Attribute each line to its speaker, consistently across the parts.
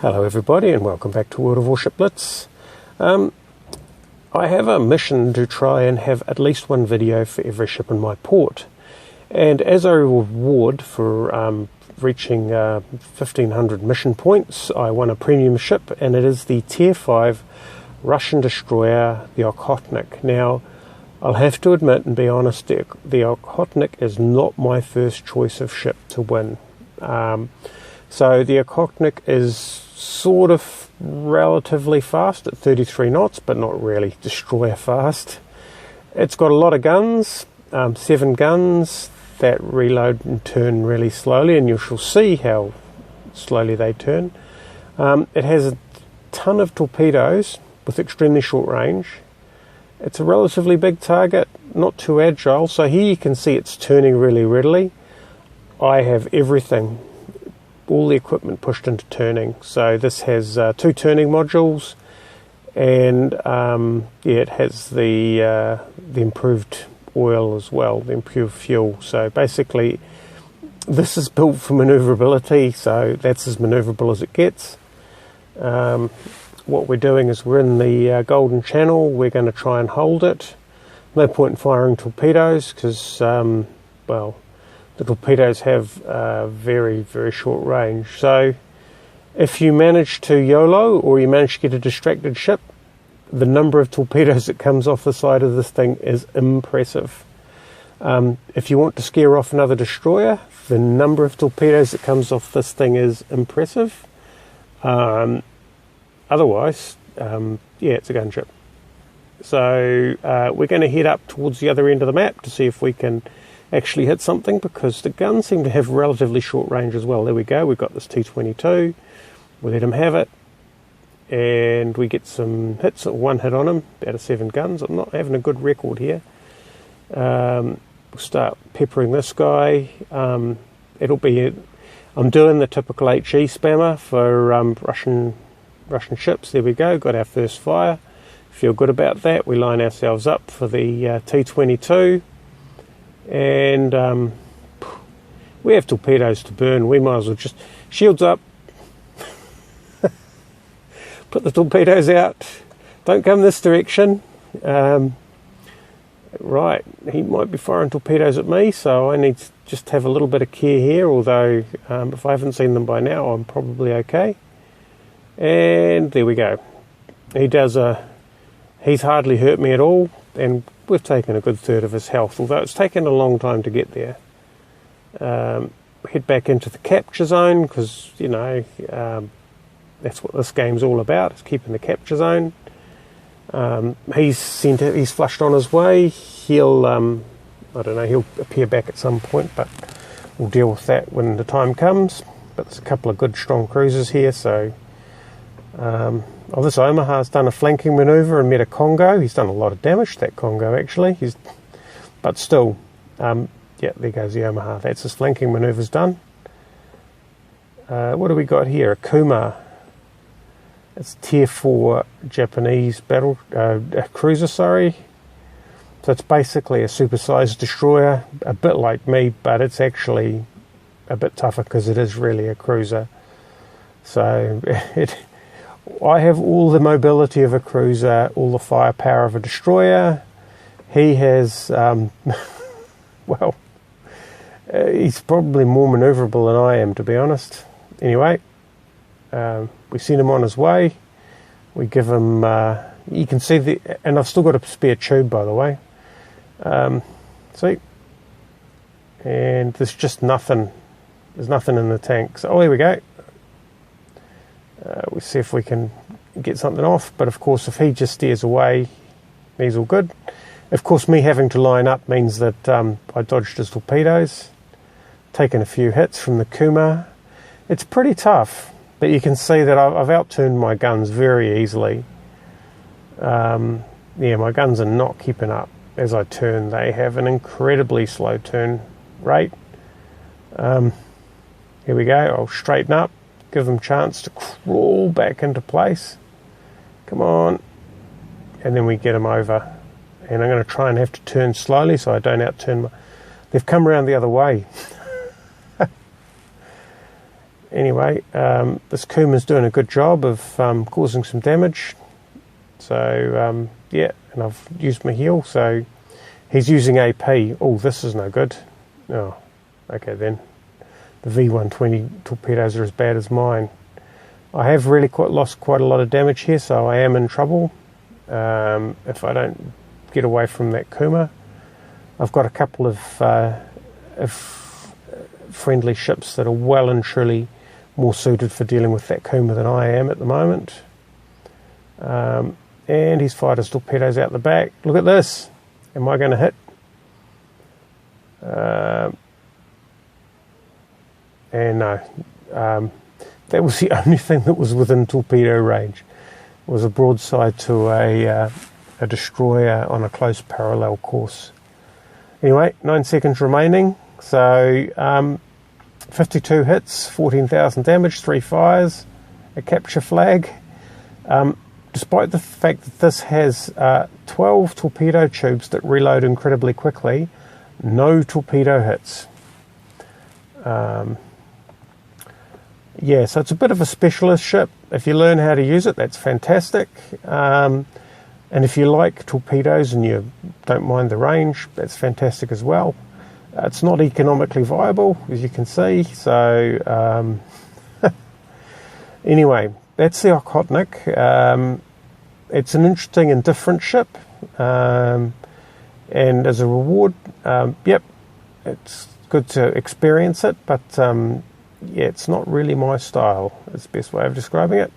Speaker 1: Hello everybody and welcome back to World of Warships Blitz. I have a mission to try and have at least one video for every ship in my port. And as a reward for reaching 1500 mission points, I won a premium ship, and it is the Tier 5 Russian destroyer, the Okhotnik. Now, I'll have to admit and be honest, the Okhotnik is not my first choice of ship to win. So the Okhotnik is sort of relatively fast at 33 knots, but not really destroyer fast. It's got a lot of guns, 7 guns that reload and turn really slowly, and you shall see how slowly they turn. It has a ton of torpedoes with extremely short range. It's a relatively big target, not too agile, so here you can see it's turning really readily. I have everything, all the equipment pushed into turning. So this has 2 turning modules, and it has the improved oil as well, the improved fuel. So basically this is built for maneuverability, so that's as maneuverable as it gets. What we're doing is we're in the Golden Channel. We're going to try and hold it. No point in firing torpedoes because, well, the torpedoes have very, very short range. So if you manage to YOLO, or you manage to get a distracted ship, the number of torpedoes that comes off the side of this thing is impressive. If you want to scare off another destroyer, the number of torpedoes that comes off this thing is impressive. Otherwise, yeah, it's a gunship. So we're going to head up towards the other end of the map to see if we can actually hit something, because the guns seem to have relatively short range as well. There we go, we've got this T-22, we'll let him have it, and we get some hits, one hit on him out of 7 guns. I'm not having a good record here. We'll start peppering this guy. It'll be, I'm doing the typical HE spammer for Russian ships. There we go, got our first fire. Feel good about that. We line ourselves up for the T-22, and we have torpedoes to burn. We might as well just shields up, put the torpedoes out, don't come this direction. Right, he might be firing torpedoes at me, so I need to just have a little bit of care here, although if I haven't seen them by now, I'm probably okay. And there we go. He's hardly hurt me at all, and we've taken a good third of his health, although it's taken a long time to get there. Head back into the capture zone, because, you know, that's what this game's all about, is keeping the capture zone. He's flushed on his way. He'll, I don't know, he'll appear back at some point, but we'll deal with that when the time comes. But there's a couple of good, strong cruisers here, so... this Omaha's done a flanking manoeuvre and met a Congo. He's done a lot of damage to that Congo, actually. But still, yeah, there goes the Omaha. That's his flanking manoeuvre's done. What do we got here? A Kuma. It's Tier 4 Japanese battle cruiser, sorry. So it's basically a supersized destroyer, a bit like me, but it's actually a bit tougher because it is really a cruiser. So I have all the mobility of a cruiser, all the firepower of a destroyer. He has, well, he's probably more manoeuvrable than I am, to be honest. Anyway, we send him on his way. We give him, you can see and I've still got a spare tube, by the way. See? And there's just nothing. There's nothing in the tank. So, oh, here we go. We'll see if we can get something off, but of course if he just steers away, he's all good. Of course, me having to line up means that I dodged his torpedoes, taken a few hits from the Kuma. It's pretty tough, but you can see that I've outturned my guns very easily. Yeah, my guns are not keeping up as I turn. They have an incredibly slow turn rate. Here we go, I'll straighten up, give them a chance to crawl back into place. Come on. And then we get them over. And I'm going to try and have to turn slowly so I don't outturn my... They've come around the other way. anyway, this Kuma's doing a good job of causing some damage. So, yeah, and I've used my heel, so he's using AP. Oh, this is no good. Oh, okay then. The V120 torpedoes are as bad as mine. I have really lost quite a lot of damage here, so I am in trouble if I don't get away from that Kuma. I've got a couple of friendly ships that are well and truly more suited for dealing with that Kuma than I am at the moment. And he's fired his torpedoes out the back. Look at this. Am I going to hit? And no. That was the only thing that was within torpedo range. It was a broadside to a destroyer on a close parallel course. Anyway, 9 seconds remaining. So 52 hits, 14,000 damage, 3 fires, a capture flag. Despite the fact that this has 12 torpedo tubes that reload incredibly quickly, no torpedo hits. Yeah, so it's a bit of a specialist ship. If you learn how to use it, that's fantastic. And if you like torpedoes and you don't mind the range, that's fantastic as well. It's not economically viable, as you can see. So anyway, that's the Okhotnik. It's an interesting and different ship. And as a reward, yep, it's good to experience it, but yeah, it's not really my style. It's the best way of describing it.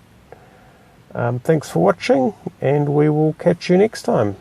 Speaker 1: Thanks for watching, and we will catch you next time.